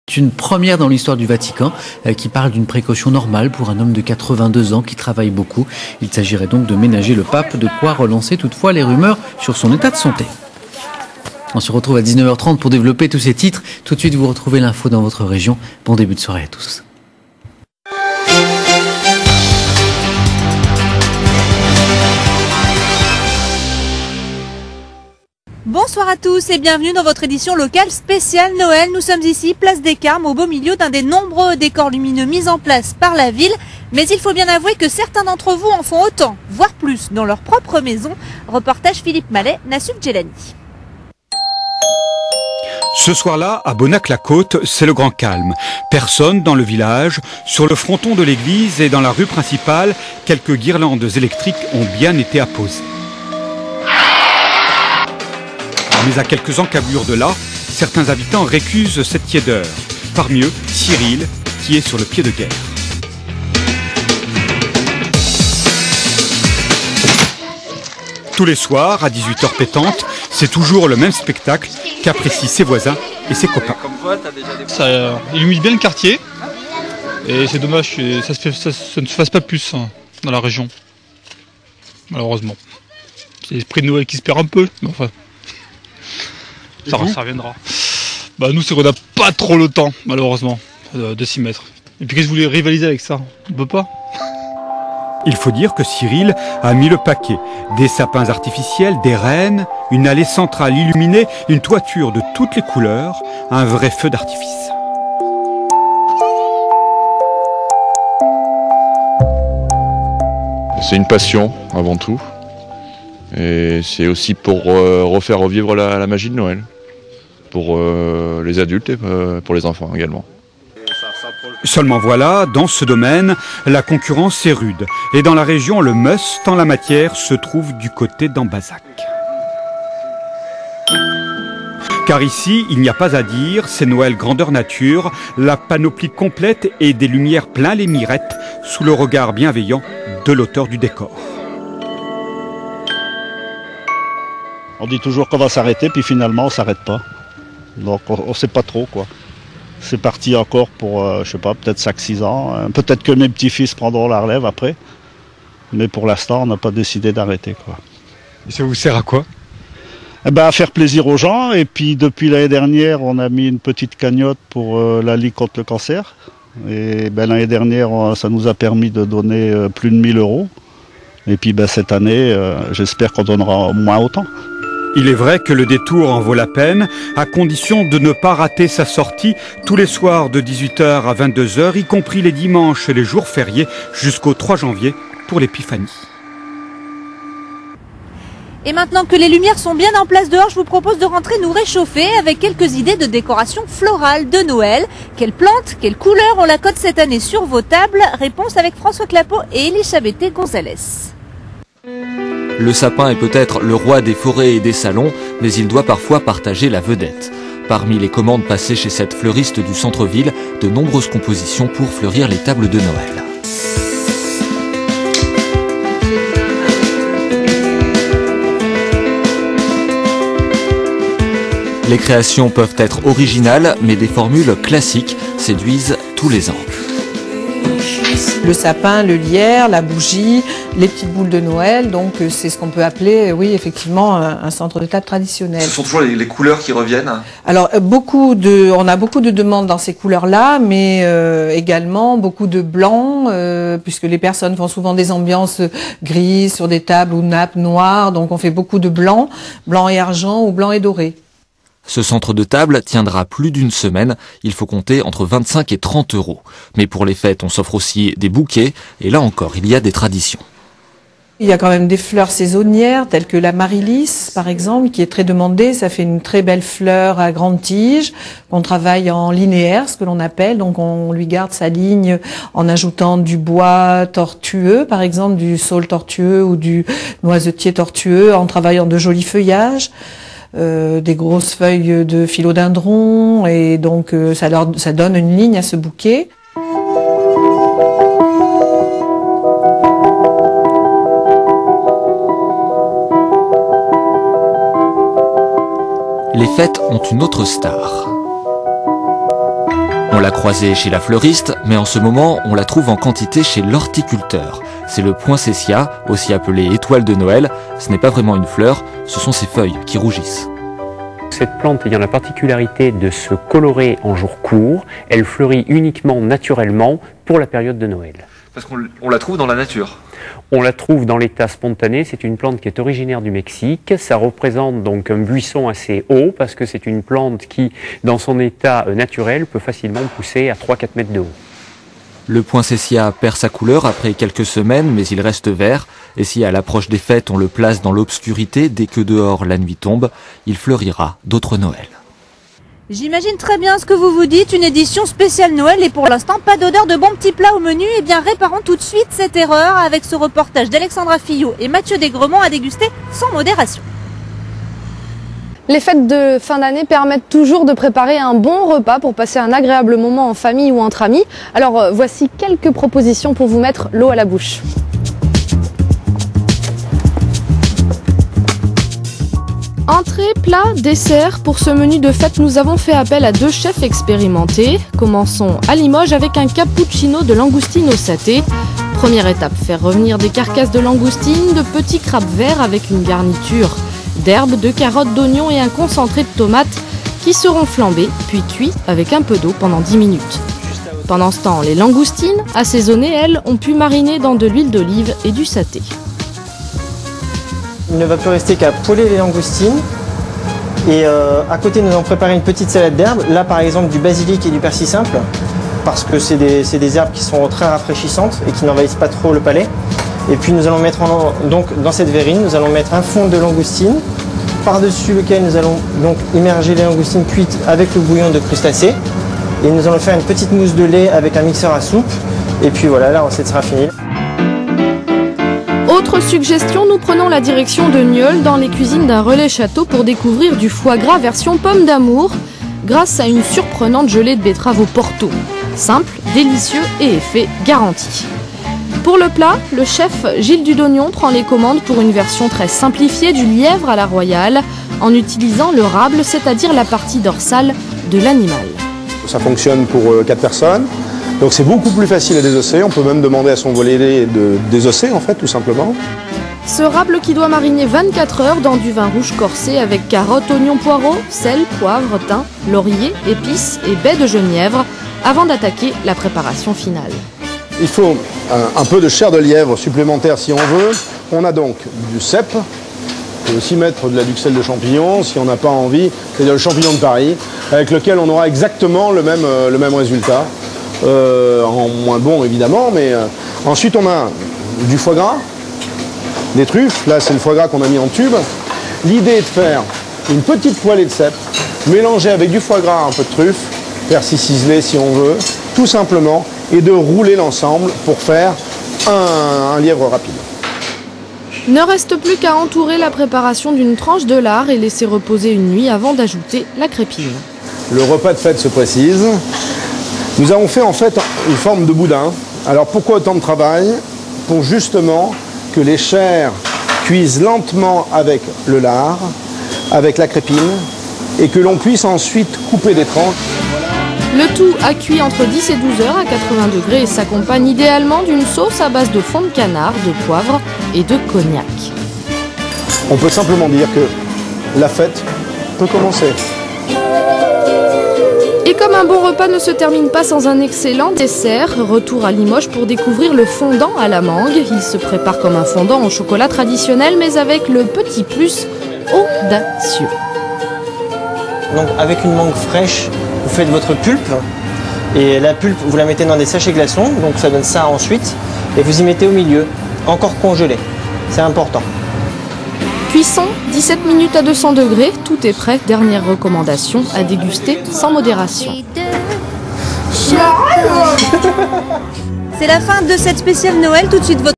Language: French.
C'est une première dans l'histoire du Vatican qui parle d'une précaution normale pour un homme de 82 ans qui travaille beaucoup. Il s'agirait donc de ménager le pape, de quoi relancer toutefois les rumeurs sur son état de santé. On se retrouve à 19h30 pour développer tous ces titres. Tout de suite, vous retrouvez l'info dans votre région. Bon début de soirée à tous. Bonsoir à tous et bienvenue dans votre édition locale spéciale Noël. Nous sommes ici, place des Carmes, au beau milieu d'un des nombreux décors lumineux mis en place par la ville. Mais il faut bien avouer que certains d'entre vous en font autant, voire plus, dans leur propre maison. Reportage Philippe Mallet, Nassuf Djelani. Ce soir-là, à Bonnac-la-Côte, c'est le grand calme. Personne dans le village. Sur le fronton de l'église et dans la rue principale, quelques guirlandes électriques ont bien été apposées. Mais à quelques encablures de là, certains habitants récusent cette tiédeur. Parmi eux, Cyril, qui est sur le pied de guerre. Tous les soirs, à 18h pétantes, c'est toujours le même spectacle qu'apprécient ses voisins et ses copains. Ça illumine bien le quartier et c'est dommage que ça ne se fasse pas plus dans la région, malheureusement. C'est l'esprit de Noël qui se perd un peu, mais enfin, ça reviendra. Bah nous, c'est qu'on n'a pas trop le temps, malheureusement, de s'y mettre. Et puis qu'est-ce que vous voulez rivaliser avec ça? On ne peut pas. Il faut dire que Cyril a mis le paquet. Des sapins artificiels, des rennes, une allée centrale illuminée, une toiture de toutes les couleurs, un vrai feu d'artifice. C'est une passion avant tout. Et c'est aussi pour refaire revivre la magie de Noël. Pour les adultes et pour les enfants également. Seulement voilà, dans ce domaine, la concurrence est rude. Et dans la région, le must en la matière se trouve du côté d'Ambazac. Car ici, il n'y a pas à dire, c'est Noël grandeur nature, la panoplie complète et des lumières plein les mirettes, sous le regard bienveillant de l'auteur du décor. On dit toujours qu'on va s'arrêter, puis finalement on s'arrête pas. Donc on sait pas trop quoi. C'est parti encore pour, je sais pas, peut-être 5-6 ans. Peut-être que mes petits-fils prendront la relève après. Mais pour l'instant, on n'a pas décidé d'arrêter, quoi. Et ça vous sert à quoi? Eh ben, à faire plaisir aux gens. Et puis, depuis l'année dernière, on a mis une petite cagnotte pour la Ligue contre le cancer. Et ben, l'année dernière, ça nous a permis de donner plus de 1000 €. Et puis, ben, cette année, j'espère qu'on donnera au moins autant. Il est vrai que le détour en vaut la peine, à condition de ne pas rater sa sortie tous les soirs de 18h à 22h, y compris les dimanches et les jours fériés, jusqu'au 3 janvier pour l'Épiphanie. Et maintenant que les lumières sont bien en place dehors, je vous propose de rentrer nous réchauffer avec quelques idées de décoration florale de Noël. Quelles plantes, quelles couleurs on la cote cette année sur vos tables? Réponse avec François Clapeau et Elisabeth Gonzalez. Le sapin est peut-être le roi des forêts et des salons, mais il doit parfois partager la vedette. Parmi les commandes passées chez cette fleuriste du centre-ville, de nombreuses compositions pour fleurir les tables de Noël. Les créations peuvent être originales, mais des formules classiques séduisent tous les angles. Le sapin, le lierre, la bougie, les petites boules de Noël, donc c'est ce qu'on peut appeler, oui, effectivement, un centre de table traditionnel. Ce sont toujours les couleurs qui reviennent? Alors, on a beaucoup de demandes dans ces couleurs-là, mais également beaucoup de blanc, puisque les personnes font souvent des ambiances grises sur des tables ou nappes noires, donc on fait beaucoup de blanc, blanc et argent ou blanc et doré. Ce centre de table tiendra plus d'une semaine, il faut compter entre 25 et 30 €. Mais pour les fêtes, on s'offre aussi des bouquets, et là encore, il y a des traditions. Il y a quand même des fleurs saisonnières, telles que la marilis, par exemple, qui est très demandée. Ça fait une très belle fleur à grande tige, qu'on travaille en linéaire, ce que l'on appelle. Donc on lui garde sa ligne en ajoutant du bois tortueux, par exemple, du saule tortueux ou du noisetier tortueux, en travaillant de jolis feuillages. Des grosses feuilles de philodendron, et donc ça donne une ligne à ce bouquet. Les fêtes ont une autre star. l'a croisée chez la fleuriste, mais en ce moment, on la trouve en quantité chez l'horticulteur. C'est le poinsettia, aussi appelé étoile de Noël. Ce n'est pas vraiment une fleur, ce sont ses feuilles qui rougissent. Cette plante ayant la particularité de se colorer en jours courts, elle fleurit uniquement naturellement pour la période de Noël. Parce qu'on la trouve dans la nature. On la trouve dans l'état spontané, c'est une plante qui est originaire du Mexique. Ça représente donc un buisson assez haut parce que c'est une plante qui, dans son état naturel, peut facilement pousser à 3-4 mètres de haut. Le poinsettia perd sa couleur après quelques semaines, mais il reste vert. Et si à l'approche des fêtes, on le place dans l'obscurité, dès que dehors la nuit tombe, il fleurira d'autres Noëls. J'imagine très bien ce que vous vous dites, une édition spéciale Noël et pour l'instant pas d'odeur de bons petits plats au menu. Eh bien réparons tout de suite cette erreur avec ce reportage d'Alexandra Fillot et Mathieu Desgremont à déguster sans modération. Les fêtes de fin d'année permettent toujours de préparer un bon repas pour passer un agréable moment en famille ou entre amis. Alors voici quelques propositions pour vous mettre l'eau à la bouche. Entrée, plat, dessert. Pour ce menu de fête, nous avons fait appel à 2 chefs expérimentés. Commençons à Limoges avec un cappuccino de langoustine au saté. Première étape, faire revenir des carcasses de langoustine, de petits crabes verts avec une garniture d'herbes, de carottes, d'oignons et un concentré de tomates qui seront flambés, puis cuits avec un peu d'eau pendant 10 minutes. Pendant ce temps, les langoustines, assaisonnées, elles, ont pu mariner dans de l'huile d'olive et du saté. Il ne va plus rester qu'à poêler les langoustines. Et à côté, nous allons préparer une petite salade d'herbes. Là, par exemple, du basilic et du persil simple, parce que c'est des herbes qui sont très rafraîchissantes et qui n'envahissent pas trop le palais. Et puis, nous allons mettre donc dans cette verrine, nous allons mettre un fond de langoustine, par-dessus lequel nous allons donc immerger les langoustines cuites avec le bouillon de crustacés. Et nous allons faire une petite mousse de lait avec un mixeur à soupe. Et puis voilà, la recette sera finie. Autre suggestion, nous prenons la direction de Nieul dans les cuisines d'un relais château pour découvrir du foie gras version pomme d'amour grâce à une surprenante gelée de betterave au Porto. Simple, délicieux et effet garanti. Pour le plat, le chef Gilles Dudognon prend les commandes pour une version très simplifiée du lièvre à la royale en utilisant le rable, c'est-à-dire la partie dorsale de l'animal. Ça fonctionne pour 4 personnes. Donc c'est beaucoup plus facile à désosser, on peut même demander à son volet de désosser en fait tout simplement. Ce rable qui doit mariner 24 heures dans du vin rouge corsé avec carottes, oignons, poireaux, sel, poivre, thym, laurier, épices et baies de genièvre avant d'attaquer la préparation finale. Il faut un peu de chair de lièvre supplémentaire si on veut. On a donc du cèpe, on peut aussi mettre de la duxelle de champignon si on n'a pas envie, c'est le champignon de Paris avec lequel on aura exactement le même résultat. En moins bon évidemment, mais ensuite on a du foie gras, des truffes, là c'est le foie gras qu'on a mis en tube. L'idée est de faire une petite poêlée de cèpe, mélanger avec du foie gras, un peu de truffe, persil ciselé si on veut, tout simplement, et de rouler l'ensemble pour faire un lièvre rapide. Ne reste plus qu'à entourer la préparation d'une tranche de lard et laisser reposer une nuit avant d'ajouter la crépine. Le repas de fête se précise. Nous avons fait en fait une forme de boudin. Alors pourquoi autant de travail? Pour justement que les chairs cuisent lentement avec le lard, avec la crépine, et que l'on puisse ensuite couper des tranches. Le tout a cuit entre 10 et 12 heures à 80 degrés et s'accompagne idéalement d'une sauce à base de fond de canard, de poivre et de cognac. On peut simplement dire que la fête peut commencer. Et comme un bon repas ne se termine pas sans un excellent dessert, retour à Limoges pour découvrir le fondant à la mangue. Il se prépare comme un fondant au chocolat traditionnel, mais avec le petit plus audacieux. Donc avec une mangue fraîche, vous faites votre pulpe. Et la pulpe, vous la mettez dans des sachets glaçons, donc ça donne ça ensuite. Et vous y mettez au milieu, encore congelé. C'est important. Cuisson, 17 minutes à 200 degrés, tout est prêt. Dernière recommandation, à déguster sans modération. C'est la fin de cette spéciale Noël, tout de suite votre